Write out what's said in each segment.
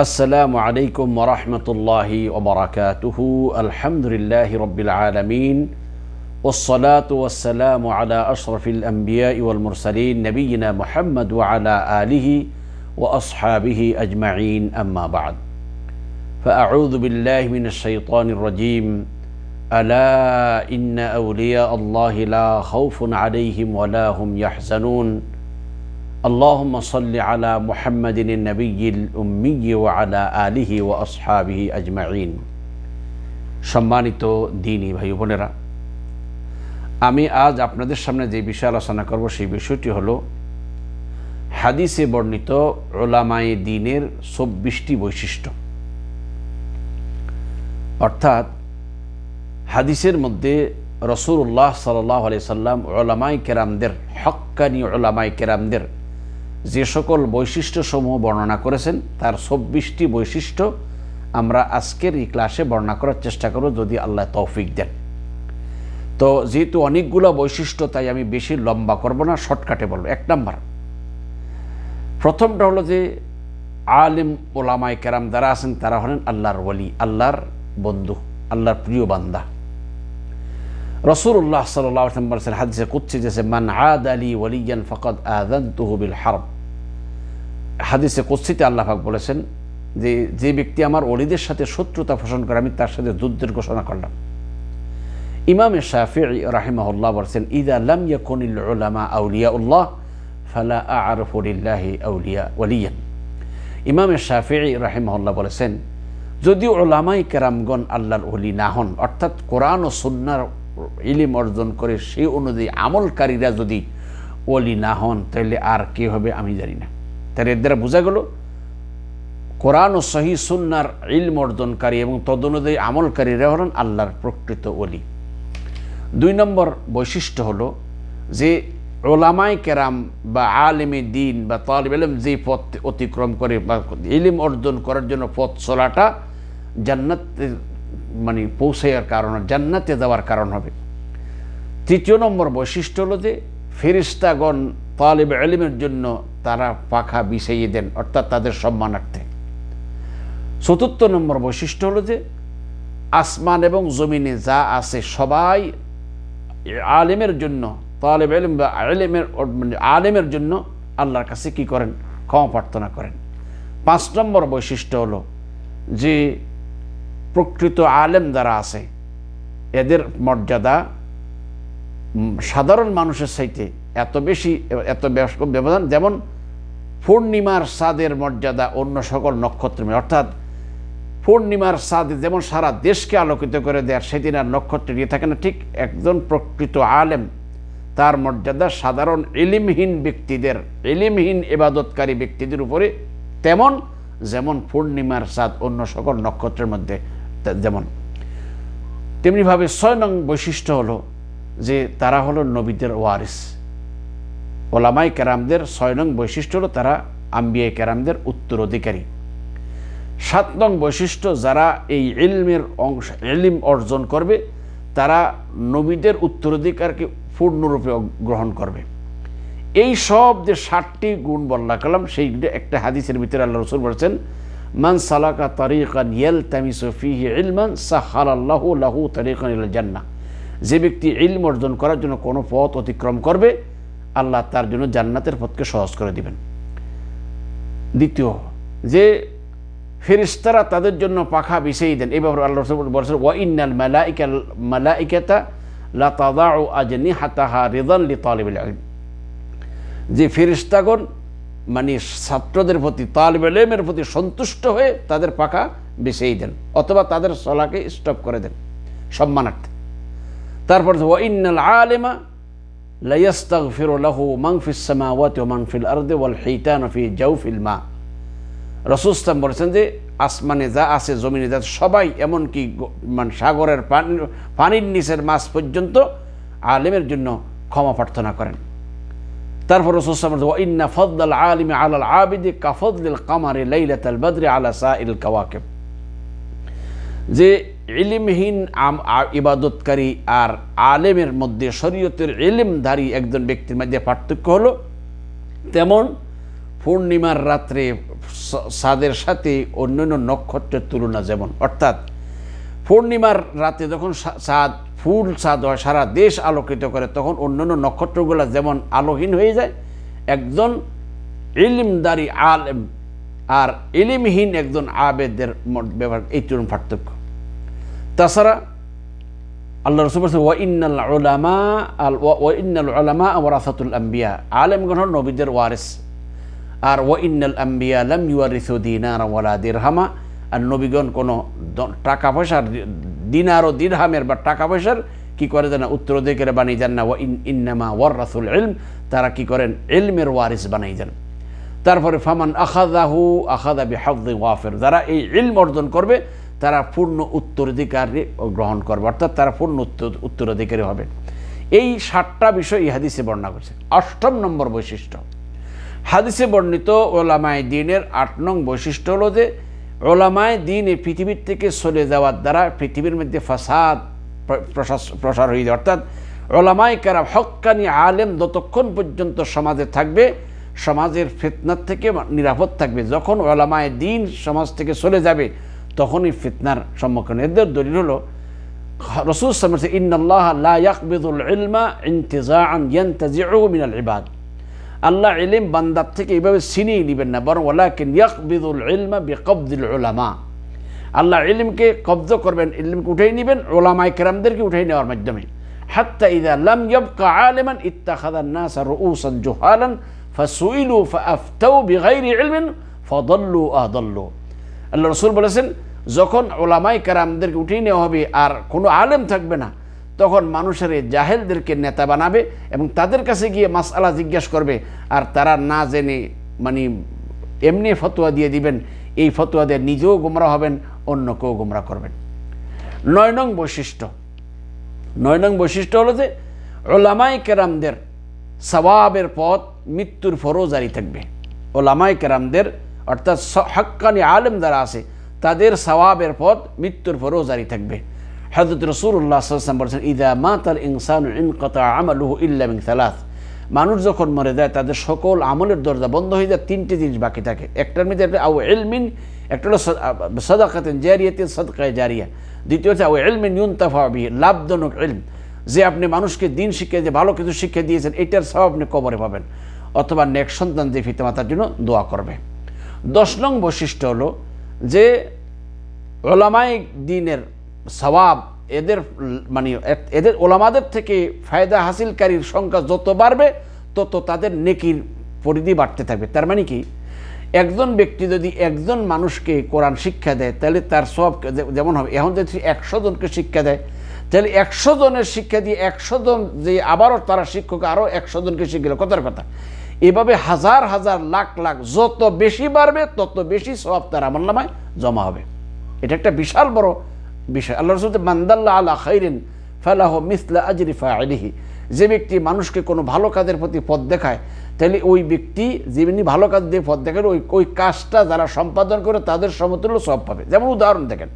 السلام عليكم ورحمة الله وبركاته. الحمد لله رب العالمين والصلاة والسلام على أشرف الأنبياء والمرسلين نبينا محمد وعلى آله وأصحابه أجمعين. أما بعد، فأعوذ بالله من الشيطان الرجيم. ألا إن أولياء الله لا خوف عليهم ولا هم يحزنون. اللهم صل على محمد النبي الأمي وعلى آله وأصحابه أجمعين. সম্মানিত দ্বীনী ভাই বোনেরা, আমি আজ আপনাদের সামনে যে বিষয় আলোচনা করব সেই বিষয়টি হলো হাদিসে বর্ণিত উলামায়ে দ্বীনের ২৪টি বৈশিষ্ট্য। অর্থাৎ হাদিসের মধ্যে রাসূলুল্লাহ সাল্লাল্লাহু আলাইহি সাল্লাম উলামায়ে কেরামদের, হক্কানি উলামায়ে কেরামদের যে সকল বৈশিষ্ট্যসমূহ বর্ণনা করেছেন তার ২৪টি বৈশিষ্ট্য আমরা আজকের এই ক্লাসে বর্ণনা করার চেষ্টা করব, যদি আল্লাহ তৌফিক দেন। তো যেহেতু অনেকগুলো বৈশিষ্ট্য, তাই আমি বেশি লম্বা করব না, শর্টকাটে বলব। ১ নাম্বার, প্রথমটা হলো যে আলিম ওলামায়ে কেরাম যারা আছেন তারা হলেন আল্লাহর ওলি, আল্লাহর বন্ধু, আল্লাহর প্রিয় বান্দা। রাসূলুল্লাহ সাল্লাল্লাহু আলাইহি ওয়াসাল্লাম বলেছেন হাদিসে কুদসি, যে মান আদা লি ওয়ালিয়ান ফাকাদ আযানতুহু বিল হারব। হাদিসে কুদসিতে আল্লাহ পাক বলেছেন যে ব্যক্তি আমার ওলিদের সাথে শত্রুতা পোষণ করে, আমি তার সাথে যুদ্ধের ঘোষণা করলাম। ইমাম শাফিঈ রাহিমাহুল্লাহ বলেছেন ইযা লাম ইয়াকুনিল উলামা আউলিয়াউল্লাহ ফালা আ'রিফু লিল্লাহি আউলিয়া ওয়ালিয়ান। ইমাম শাফিঈ রাহিমাহুল্লাহ বলেছেন, যদি উলামায়ে কেরামগণ আল্লাহর ওলি না হন, অর্থাৎ কোরআন ও সুন্নাহর ইলম অর্জন করে সেই অনুযায়ী আমলকারীরা যদি ওলি না হন, তাহলে আর কে হবে আমি জানি না। তাহলে এর দ্বারা বোঝা গেল কোরআন ও সহিহ সুন্নাহর ইলম অর্জনকারী এবং তদনুযায়ী আমলকারীরা হলেন আল্লাহর প্রকৃত ওলি। ২ নম্বর বৈশিষ্ট্য হলো যে উলামায়ে কেরাম বা আলেমে দ্বীন বা তালিব ইলম যে পথ অতিক্রম করে বা ইলম অর্জন করার জন্য পথ চলাটা জান্নাতে পৌঁছার কারণ, জান্নাতে যাওয়ার কারণ হবে। ৩য় নম্বর বৈশিষ্ট্য হলো যে ফেরেশতাগণ তালিব ইলমের জন্য তারা পাখা বিছিয়ে দেন, অর্থাৎ তাদের সম্মানার্থে। ৪র্থ নম্বর বৈশিষ্ট্য হলো যে আসমান এবং জমিনে যা আছে সবাই আলেমের জন্য, তালিব ইলম বা আলেমের জন্য আল্লাহর কাছে কি করেন? ক্ষমা প্রার্থনা করেন। ৫ নম্বর বৈশিষ্ট্য হলো যে প্রকৃত আলেম যারা আছে এদের মর্যাদা সাধারণ মানুষের চাইতে এত বেশি, এত ব্যবধান, যেমন পূর্ণিমার চাঁদের মর্যাদা অন্য সকল নক্ষত্রের, অর্থাৎ পূর্ণিমার চাঁদ যেমন সারা দেশকে আলোকিত করে দেয়, সেদিন আর নক্ষত্র দিয়ে থাকে না, ঠিক একজন প্রকৃত আলেম তার মর্যাদা সাধারণ ইলমহীন ব্যক্তিদের, ইলমহীন ইবাদতকারী ব্যক্তিদের উপরে তেমন, যেমন পূর্ণিমার চাঁদ অন্য সকল নক্ষত্রের মধ্যে যেমন। তেমনিভাবে ৬ নং বৈশিষ্ট্য হলো যে তারা হলো নবীদের ওয়ারিস। ওলামায়ে কেরামদের ৬ নং বৈশিষ্ট্য হলো তারা আম্বিয়ায়ে কেরামদের উত্তরাধিকারী। ৭ নং বৈশিষ্ট্য, যারা এই ইলমের অংশ, ইলম অর্জন করবে তারা নবীদের উত্তরাধিকারকে পূর্ণরূপে গ্রহণ করবে। এই সব যে ৭টি গুণ বলা করলাম, সেই একটা হাদিসের ভিতরে আল্লাহ রাসূল বলেছেন মান সালাকা তারিকান ইয়ালতামিসু ফীহি ইলমান সাখারাল্লাহু লাহু তারিকান ইলাল জান্নাহ। যে ব্যক্তি ইলম অর্জন করার জন্য কোনো পথ অতিক্রম করবে, আল্লাহ তার জন্য জান্নাতের পথকে সহজ করে দিবেন। দ্বিতীয়, যে ফেরেশতারা তাদের জন্য পাখা বিছিয়ে দেন। এই ব্যাপারে আল্লাহ রাসূল বলেছেন ওয়া ইন্নাল মালাইকাতা লা তাদাউ আজনিহাতাহা রিদান লিতালিবিল ইলম। যে ফেরেশতাগণ ছাত্রদের প্রতি, তালিবুল ইলমের প্রতি সন্তুষ্ট হয়ে তাদের পাখা বিছিয়ে দেন, অথবা তাদের চলাকে স্টপ করে দেন সম্মানার্থে। তারপর ওয়া ইন্নাল আলিমা লা ইস্তাগফিরু লাহু মান ফিস সামাওয়াতি ওয়া মান ফিল আরদি ওয়াল হিতানু ফি জাওফিল মা। রাসূল সাল্লাল্লাহু আলাইহি ওয়াসাল্লাম বলেছেন যে আসমানে যা আছে, জমিনে যা, সবাই এমনকি সাগরের পানির নিচের মাছ পর্যন্ত আলেমের জন্য ক্ষমা প্রার্থনা করেন। তারপর রাসূল সাল্লাল্লাহু আলাইহি ওয়াসাল্লাম ওয়া ইন্না ফাদলাল আলিমি আলাল আবিদি কাফদলিল কামারি লাইলাতাল বদরি আলা সাইল কাওয়াকিব। যে ইলমহীন ইবাদতকারী আর আলেমের মধ্যে, শরীয়তের ইলমধারী একজন ব্যক্তির মধ্যে পার্থক্য হলো তেমন পূর্ণিমার রাত্রে চাঁদের সাথে অন্যান্য নক্ষত্রের তুলনা যেমন, অর্থাৎ পূর্ণিমার রাতে যখন চাঁদ ফুল চাঁদ হয়, সারা দেশ আলোকিত করে, তখন অন্যান্য নক্ষত্রগুলো যেমন আলোহীন হয়ে যায়, একজন ইলমদারি আলেম আর ইলিমহীন একজন আবেদের ব্যবহার এই তুলন পার্থক্য। তাছাড়া আল্লাহ রাসূল বলেছেন ওয়া ইন্নাল উলামা ওয়ারাসাতুল আম্বিয়া, আলেমগণ হল নবীদের ওয়ারিস। আর ওয়া ইন্নাল আম্বিয়া লাম ইউয়ারিসু দিনারা ওয়ালা দিরহামা, আর নবীগণ কোনো টাকা পয়সার দিনার ও দিরহামের বা টাকা পয়সার কি করে দেন না, উত্তরাধিকারী বানিয়ে যান না। ওয়া ইন্নামা ওয়ারাসুল ইলম, তারা কি করেন, ইলমের ওয়ারিস বানিয়ে যান। তারপরে ফামান আখাযাহু আখাযা বিহাযযিন ওয়াফির, যারা এই ইলম অর্জন করবে তারা পূর্ণ উত্তরাধিকারী গ্রহণ করবে, অর্থাৎ তারা পূর্ণ উত্তরাধিকারী হবে। এই 7টা বিষয় এই হাদিসে বর্ণনা করছে। 8ম নম্বর বৈশিষ্ট্য, হাদিসে বর্ণিত ওলামায়ে দ্বীনের 8 নং বৈশিষ্ট্য হলো যে ওলামায়ে দ্বীন এই পৃথিবীর থেকে চলে যাওয়ার দ্বারা পৃথিবীর মধ্যে ফাসাদ প্রসার হয়ে যায়। অর্থাৎ ওলামায়ে কেরাম হক্কানি আলেম যতক্ষণ পর্যন্ত সমাজে থাকবে, সমাজের ফিতনার থেকে নিরাপদ থাকবে। যখন ওলামায়ে দ্বীন সমাজ থেকে চলে যাবে তখনই ফিতনার সম্মুখীন। এদের দলিল হলো রাসূল সাল্লাল্লাহু আলাইহি ওয়াসাল্লাম ইন্নাল্লাহা লা ইয়াকবিদুল ইলমা ইনতিজাআন ইয়ানতাজিউ মিনাল ইবাদ, আল্লাহ ইলম বান্দার থেকে এইভাবে ছিনিয়ে নেবেন না, বরং ওয়ালাকিন ইয়াকবিদুল ইলমা বিকবদিল উলামা, আল্লাহ ইলমকে কব্জ করবেন, ইলমকে উঠাই নেবেন ওলামায়ে কেরামদেরকে উঠাই নেওয়ার মাধ্যমে। হাত্তা ইযা লাম ইয়াবকা আলিমান ইত্তাখাযান নাস রুউসান জুহালান ফাসুইলু ফাআফতাউ বিগাইরি ইলমিন ফাদাল্লু আদাল্লু। আল্লাহ রাসূল বলেছেন যখন ওলামায়ে কেরামদেরকে উঠিয়ে নেওয়া হবে আর কোনো আলেম থাকবে না, তখন মানুষের জাহেলদেরকে নেতা বানাবে এবং তাদের কাছে গিয়ে মাসআলা জিজ্ঞাসা করবে, আর তারা না জেনে মানে এমনি ফতোয়া দিয়ে দিবেন, এই ফতোয়া দিয়ে নিজেও গোমরা হবেন, অন্যকেও গোমরা করবেন। 9 নং বৈশিষ্ট্য হলো যে ওলামায়ে কেরামদের সওয়াবের পথ মৃত্যুর পরও জারি থাকবে। ওলামায়ে কেরামদের অর্থাৎ হক্কানি আলেম যারা আছে তাদের সওয়াবের পথ মৃত্যুর পরও জারি থাকবে। হযরত রাসূলুল্লাহ সাল্লাল্লাহু আলাইহি ওয়াসাল্লাম বলেছেন ইযা মাতাল ইনসানু ইনকাতা আমালুহু ইল্লা মিন সালাস, মানুষ যখন মরে যায় তাদের সকল আমলের দরজা বন্ধ হয়ে যায়, 3টে জিনিস বাকি থাকে। একটার মধ্যে আও ইলমিন, একটা হলো সাদাকাতুন জারিয়াতুন সাদকায়ে জারিয়া, দ্বিতীয় হচ্ছে আও ইলমিন ইউনতাফা বিহি, লাভজনক ইলম, যে আপনি মানুষকে দিন শিক্ষা দিয়ে ভালো কিছু শিক্ষা দিয়েছেন, এটার সওয়াব আপনি কবরে পাবেন, অথবা নেক সন্তান যে পিতামাতার জন্য দোয়া করবে। 10 নং বৈশিষ্ট্য হলো যে ওলামায়ে দ্বীনের সওয়াব এদের মানে এদের ওলামাদের থেকে ফায়দা হাসিলকারীর সংখ্যা যত বাড়বে তত তাদের নেকির পরিধি বাড়তে থাকবে। তার মানে কি, একজন ব্যক্তি যদি একজন মানুষকে কোরআন শিক্ষা দেয় তাহলে তার সওয়াব যেমন হবে, এখন যদি 100 জনকে শিক্ষা দেয় তাহলে 100 জনের শিক্ষা দিয়ে 100 জন যে আবারও তারা শিক্ষক আরও 100 জনকে শিখল, কথার কথা। এভাবে হাজার হাজার লাখ লাখ যত বেশি বাড়বে তত বেশি সওয়াব তার আমলনামায় জমা হবে। এটা একটা বিশাল বড় বিষয়। আল্লাহ রাসূল মান দাল্লা আলা খাইরিন ফালাহু মিসলা আজরি ফাইলিহি, যে ব্যক্তি মানুষকে কোনো ভালো কাজের প্রতি পথ দেখায় তাহলে ওই ব্যক্তি যেমনি ভালো কাজ দিয়ে পথ দেখায় ওই কাজটা যারা সম্পাদন করে তাদের সমতুল্য সওয়াব পাবে। যেমন উদাহরণ দেখেন,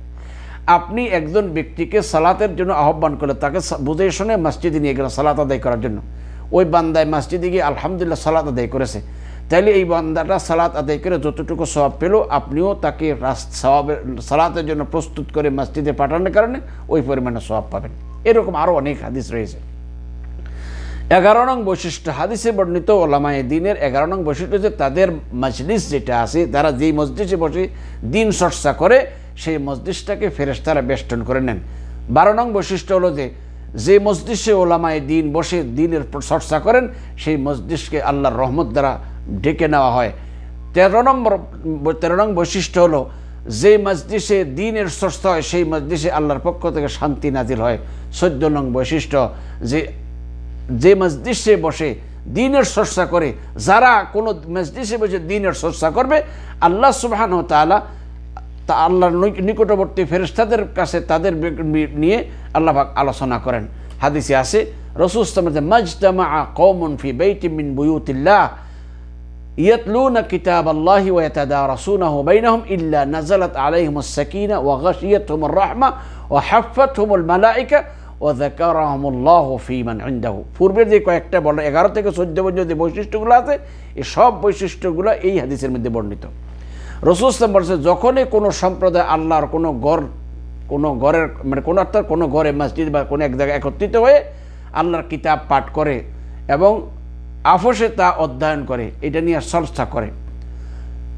আপনি একজন ব্যক্তিকে সালাতের জন্য আহ্বান করলে, তাকে বুঝে শুনে মসজিদে নিয়ে গেলেন সালাত আদায় করার জন্য, ওই বান্দায় মসজিদে গিয়ে আলহামদুলিল্লাহ সালাত আদায় করেছে, তাইলে এই বান্দাটা সালাত আদায় করে যতটুকু সওয়াব পেল, আপনিও তাকে সওয়াবের সালাতের জন্য প্রস্তুত করে মসজিদে পাঠানোর কারণে ওই পরিমাণে সওয়াব পাবেন। এরকম আরও অনেক হাদিস রয়েছে। 11 নং বৈশিষ্ট্য, হাদিসে বর্ণিত ওলামায়ে দ্বীনের 11 নং বৈশিষ্ট্য হচ্ছে তাদের মজলিস যেটা আছে, তারা যেই মজলিসে বসে দ্বীন চর্চা করে সেই মজলিসটাকে ফেরেশতারা বেষ্টন করে নেন। 12 নং বৈশিষ্ট্য হলো যে মজলিসে ওলামায়ে দ্বীন বসে দ্বীনের চর্চা করেন সেই মজলিসকে আল্লাহর রহমত দ্বারা ঢেকে নেওয়া হয়। 13 নং বৈশিষ্ট্য হলো যে মজলিসে দ্বীনের চর্চা হয় সেই মজলিসে আল্লাহর পক্ষ থেকে শান্তি নাজিল হয়। 14 নং বৈশিষ্ট্য, যে মজলিসে বসে দ্বীনের চর্চা করে, যারা কোনো মজলিসে বসে দ্বীনের চর্চা করবে, আল্লাহ সুবহানাহু ওয়া তাআলা তা আল্লাহর নিকটবর্তী ফেরেশতাদের কাছে তাদের নিয়ে আল্লাহ পাক আলোচনা করেন। হাদিসে আছে রাসূল সাল্লাল্লাহু আলাইহি ওয়াসাল্লাম মাজতামা কওমুন ফি বাইতিন মিন বুয়ুতিল্লাহ ইয়াতলুনা কিতাবাল্লাহি ওয়া ইয়াতাদারাসুনাহু বাইনাহুম ইল্লা নাযালাত আলাইহিমুস সাকিনা ওয়া গাশিয়াতহুমুর রাহমা ওয়া হাফফাতহুমুল মালায়েকা ওয়াযাকারাহুমুল্লাহু ফী মান ইনদাহু। পূর্বের যে কয়েকটা বলা 11 থেকে 14 পর্যন্ত যে বৈশিষ্ট্যগুলো আছে, এই সব বৈশিষ্ট্যগুলো এই হাদিসের মধ্যে বর্ণিত। রাসূল সাল্লাল্লাহু আলাইহি ওয়াসাল্লাম বলেছেন, যখনই কোনো সম্প্রদায় আল্লাহর কোনো ঘরের মানে কোনো ঘরে মসজিদ বা কোনো এক জায়গায় একত্রিত হয়ে আল্লাহর কিতাব পাঠ করে এবং আপসে তা অধ্যয়ন করে, এটা নিয়ে চর্চা করে,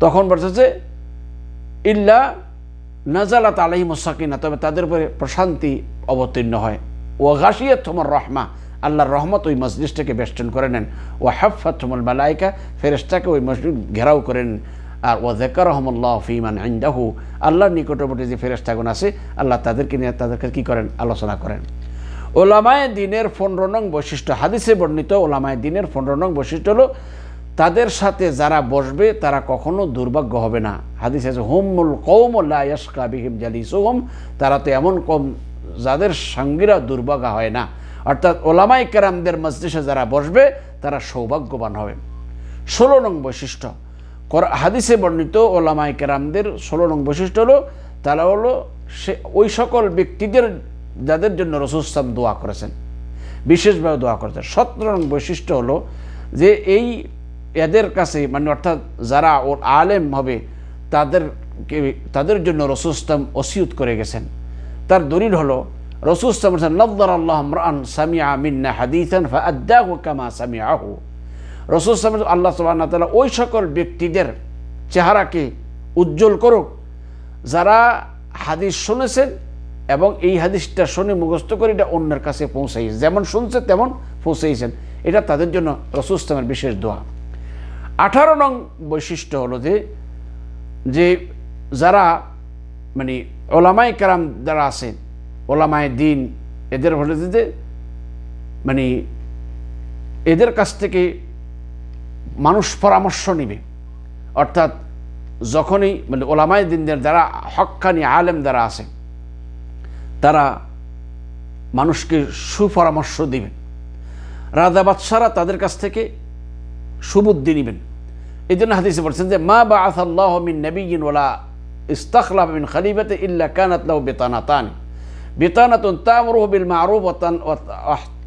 তখন বলছে ইল্লা নাজালাত আলাইহিমুস সাকিনা, তবে তাদের উপরে প্রশান্তি অবতীর্ণ হয়। ওয়া গাশিয়াতহুমুর রাহমা, আল্লাহর রহমত ওই মসজিদটাকে বেষ্টন করে নেন। ওয়া হাফফাতহুমুল মালায়েকা, ফেরেশতাকে ওই মসজিদ ঘেরাও করে নেন। আর ওয়া যাকারাহুমুল্লাহু ফী মান ইনদাহু, আল্লাহর নিকটবর্তী যে ফেরেশতাগণ আছে আল্লাহ তাদেরকে নিয়ে তাদেরকে কী করেন, আলোচনা করেন। ওলামায়ে দ্বীনের 15 নং বৈশিষ্ট্য, হাদিসে বর্ণিত ওলামায়ে দ্বীনের 15 নং বৈশিষ্ট্য হলো তাদের সাথে যারা বসবে তারা কখনো দুর্ভাগ্য হবে না। হাদিসে আছে হুমুল কওমু লা ইয়াশকা বিহিম জালিসুহুম, তারা তো এমন কম যাদের সঙ্গীরা দুর্ভাগ্য হয় না। অর্থাৎ ওলামায়ে কেরামদের মজলিসে যারা বসবে তারা সৌভাগ্যবান হবে। 16 নং বৈশিষ্ট্য, হাদিসে বর্ণিত ওলামায়ে কেরামদের 16 নং বৈশিষ্ট্য হলো তারা হলো সে ওই সকল ব্যক্তিদের যাদের জন্য রাসূল সাল্লাল্লাহু আলাইহি ওয়াসাল্লাম দোয়া করেছেন, বিশেষভাবে দোয়া করেছেন। 17 নং বৈশিষ্ট্য হলো যে এদের কাছে মানে অর্থাৎ যারা ওর আলেম হবে তাদের জন্য রাসূল সাল্লাল্লাহু আলাইহি ওয়াসাল্লাম ওসিয়ত করে গেছেন। তার দলিল হলো রাসূল সাল্লাল্লাহু আলাইহি ওয়াসাল্লাম নাযারাল্লাহু ইমরাআন সামিআ মিন্না হাদিসান ফাআদ্দাহু কামা সামিআহু। রাসূল সাল্লাল্লাহু আলাইহি ওয়াসাল্লাম আল্লাহ সুবহানাহু ওয়া তাআলা ওই সকল ব্যক্তিদের চেহারাকে উজ্জ্বল করুক যারা হাদিস শুনেছেন এবং এই হাদিসটা শুনে মুখস্থ করে এটা অন্যের কাছে পৌঁছাইছে, যেমন শুনছে তেমন পৌঁছাইছেন, এটা তাদের জন্য রাসূল সাল্লাল্লাহু আলাইহি ওয়াসাল্লামের বিশেষ দোয়া। 18 নং বৈশিষ্ট্য হলো যে যারা মানে ওলামায়ে কেরাম যারা আছেন, ওলামায়ে দ্বীন, এদের হলো যে মানে এদের কাছ থেকে মানুষ পরামর্শ নেবে। অর্থাৎ যখনই মানে ওলামায়ে দ্বীনদের যারা হক্কানি আলেম যারা আছে তারা মানুষকে সুপরামর্শ দিবেন। রাজা বাদশারা তাদের কাছ থেকে সুবুদ্ধি নেবেন। এই জন্য হাদিসে বলছেন যে মা বাআসাল্লাহু মিন নাবিয়্যিন ওয়ালা ইস্তাখলাফা মিন খলিফাতি ইল্লা কানাত লাহু বিতানাতান, বিতানাতুন তা'মুরুহু বিল মা'রুফ ওয়া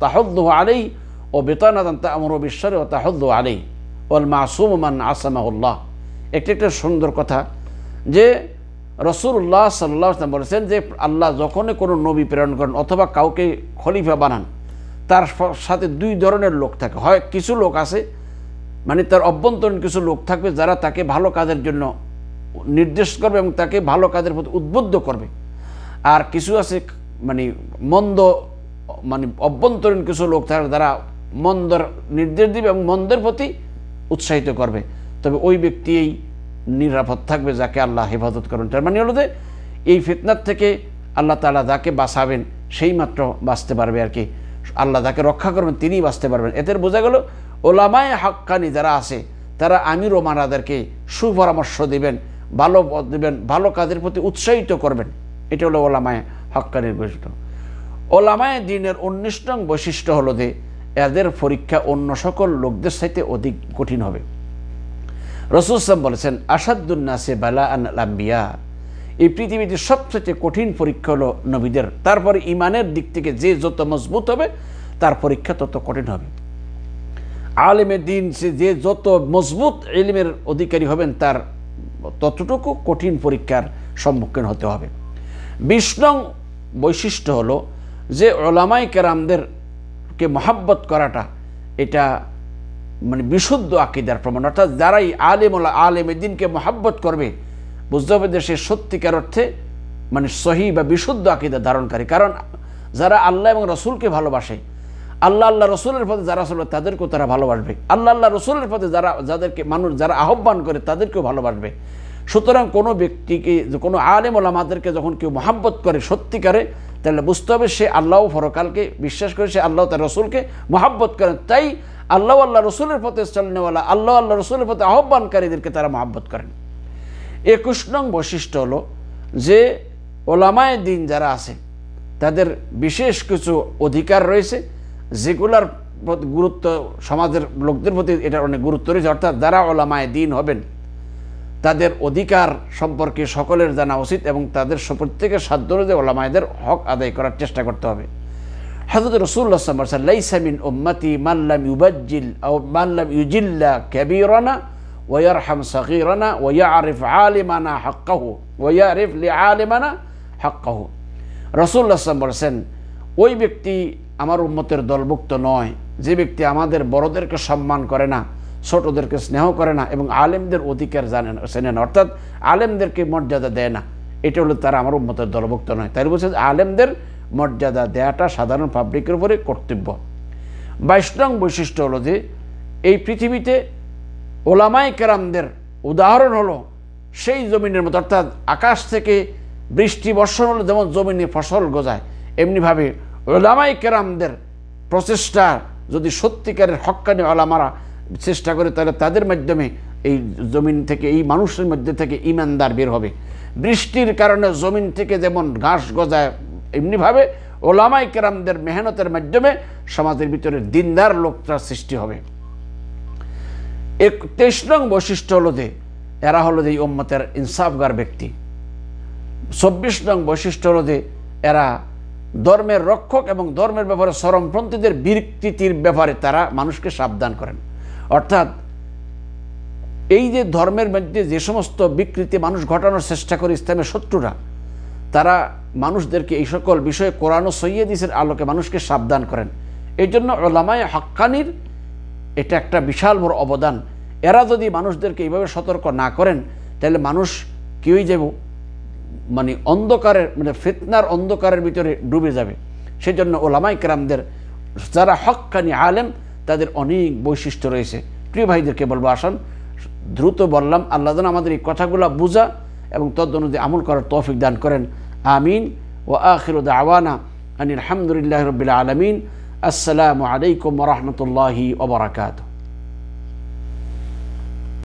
তাহুদ্দুহু আলাইহি ওয়া বিতানাতুন তা'মুরুহু বিশ শাররি ওয়া তাহুদ্দুহু আলাইহি ওয়াল মাসুমু মান আসামাহুল্লাহ। একটা সুন্দর কথা যে রাসূলুল্লাহ সাল্লাল্লাহু আলাইহি ওয়াসাল্লাম বলেছেন যে আল্লাহ যখনই কোনো নবী প্রেরণ করেন অথবা কাউকে খলিফা বানান, তার সাথে দুই ধরনের লোক থাকে। হয় কিছু লোক আছে মানে তার অভ্যন্তরীণ কিছু লোক থাকবে যারা তাকে ভালো কাজের জন্য নির্দেশ করবে এবং তাকে ভালো কাজের প্রতি উদ্বুদ্ধ করবে। আর কিছু আছে মানে মানে অভ্যন্তরীণ কিছু লোক থাকে যারা মন্দর নির্দেশ দিবে এবং মন্দের প্রতি উৎসাহিত করবে। তবে ওই ব্যক্তি এই নিরাপদ থাকবে যাকে আল্লাহ হেফাজত করবেন। তার মানে হলো যে এই ফিতনার থেকে আল্লাহ তাআলা যাকে বাঁচাবেন সেই মাত্র বাঁচতে পারবে আর কি। আল্লাহ যাকে রক্ষা করবেন তিনিই বাঁচতে পারবেন। এদের বোঝা গেল ওলামায়ে হাক্কানি যারা আছে তারা আমির ওমারাদেরকে সুপরামর্শ দিবেন, ভালো কাজের প্রতি উৎসাহিত করবেন। এটা হলো ওলামায়ে হাক্কানির বৈশিষ্ট্য। ওলামায়ে দ্বীনের 19 নং বৈশিষ্ট্য হলো যে এদের পরীক্ষা অন্য সকল লোকদের সাথে অধিক কঠিন হবে। রাসূল সাল্লাল্লাহু আলাইহি ওয়াসাল্লাম বলেছেন আশাদ্দুন নাসি বালাআন আল আম্বিয়া, এই পৃথিবীতে সবচেয়ে কঠিন পরীক্ষা হলো নবীদের। তারপরে ইমানের দিক থেকে যে যত মজবুত হবে তার পরীক্ষা তত কঠিন হবে। আলেমে দ্বীন যে যত মজবুত ইলমের অধিকারী হবেন তার ততটুকু কঠিন পরীক্ষার সম্মুখীন হতে হবে। 20 নং বৈশিষ্ট্য হলো যে ওলামায়ে কেরামদেরকে মহাব্বত করাটা এটা মানে বিশুদ্ধ আকীদার প্রমাণ। অর্থাৎ যারাই আলেমে দ্বীনকে মহাব্বত করবে বুঝতে হবে যে সে সত্যিকার অর্থে মানে সহি বা বিশুদ্ধ আকীদা ধারণকারী। কারণ যারা আল্লাহ এবং রসুলকে ভালোবাসে, আল্লাহ রসুলের পথে যারা চলে তাদেরকেও তারা ভালোবাসবে, আল্লাহ রসুলের পথে যাদেরকে মানুষ যারা আহ্বান করে তাদেরকেও ভালোবাসবে। সুতরাং কোনো ব্যক্তিকে কোনো আলেম ওলামাদেরকে যখন কেউ মহাব্বত করে সত্যিকারে, তাহলে বুঝতে হবে সে আল্লাহ পরকালকে বিশ্বাস করে, সে আল্লাহ তার রসুলকে মহাব্বত করেন। তাই আল্লাহ রসুলের পথে চলনেওয়ালা আল্লাহ রসুলের পথে আহ্বানকারীদেরকে তারা মহাব্বত করেন। 21 নং বৈশিষ্ট্য হলো যে ওলামায়ে দ্বীন যারা আছে তাদের বিশেষ কিছু অধিকার রয়েছে যেগুলার প্রতি গুরুত্ব সমাজের লোকদের প্রতি এটার অনেক গুরুত্ব রয়েছে। অর্থাৎ যারা ওলামায়ে দ্বীন হবেন তাদের অধিকার সম্পর্কে সকলের জানা উচিত এবং তাদের প্রত্যেকের সাধ্য অনুযায়ী ওলামায়েদের হক আদায় করার চেষ্টা করতে হবে। হযরত রাসূলুল্লাহ সাল্লাল্লাহু আলাইহি ওয়াসাল্লাম লাইসা মিন উম্মতি মান লাম ইউবাজ্জিল আও মান লাম ইউজিল্লা কাবীরানা ওয়া ইয়ারহাম সাগীরানা ওয়া ইয়ারিফ আলিমানা হাক্কাহু ওয়া ইয়ারিফ লিআলিমানা হাক্কাহু। রাসূলুল্লাহ সাল্লাল্লাহু আলাইহি ওয়াসাল্লাম বলেছেন, ওই ব্যক্তি আমার উম্মতের দলভুক্ত নয় যে ব্যক্তি আমাদের বড়দেরকে সম্মান করে না, ছোটদেরকে স্নেহ করে না এবং আলেমদের অধিকার জানে না, অর্থাৎ আলেমদেরকে মর্যাদা দেয় না, এটা হলো তারা আমার উম্মতের দলভুক্ত নয়। তাই বলছে আলেমদের মর্যাদা দেওয়াটা সাধারণ পাবলিকের উপরে কর্তব্য। 22 নং বৈশিষ্ট্য হলো যে এই পৃথিবীতে ওলামায়ে কেরামদের উদাহরণ হলো সেই জমিনের মতো, অর্থাৎ আকাশ থেকে বৃষ্টি বর্ষণ হলে যেমন জমিনে ফসল গজায়, এমনিভাবে ওলামায়ে কেরামদের প্রচেষ্টা যদি সত্যিকারের হক্কানি ওলামারা চেষ্টা করে তাহলে তাদের মাধ্যমে এই জমিন থেকে, এই মানুষের মধ্যে থেকে ঈমানদার বের হবে। বৃষ্টির কারণে জমিন থেকে যেমন ঘাস গজায়, এমনিভাবে ওলামায়ে কেরামদের মেহনতের মাধ্যমে সমাজের ভিতরে দিনদার লোকটা সৃষ্টি হবে। 23 নং বৈশিষ্ট্য হলো যে এরা হলো যে এই উম্মতের ইনসাফগার ব্যক্তি। 24 নং বৈশিষ্ট্য হলো যে এরা ধর্মের রক্ষক এবং ধর্মের ব্যাপারে চরমপন্থীদের বিকৃতির ব্যাপারে তারা মানুষকে সাবধান করেন। অর্থাৎ এই যে ধর্মের মধ্যে যে সমস্ত বিকৃতি মানুষ ঘটানোর চেষ্টা করে ইসলামের শত্রুরা, তারা মানুষদেরকে এই সকল বিষয়ে কোরআন ও সহিহ হাদিসের আলোকে মানুষকে সাবধান করেন। এই জন্য উলামায়ে হাক্কানির এটা একটা বিশাল বড় অবদান। এরা যদি মানুষদেরকে এইভাবে সতর্ক না করেন তাহলে মানুষ কেউই যাব মানে অন্ধকারের, মানে ফিতনার অন্ধকারের ভিতরে ডুবে যাবে। সেই জন্য ওলামায়ে কেরামদের যারা হক্কানি আলেম তাদের অনেক বৈশিষ্ট্য রয়েছে। প্রিয় ভাইদেরকে বলবো, আসুন দ্রুত বললাম, আল্লাহ যেন আমাদের এই কথাগুলো বুঝা এবং তদ অনুযায়ী আমল করার তৌফিক দান করেন। আমিন। ওয়া আখিরু দাওয়ানা আনিল হামদুলিল্লাহি রাব্বিল আলামিন। আসসালামু আলাইকুম ওয়া রাহমাতুল্লাহি ওয়া বারাকাতুহু।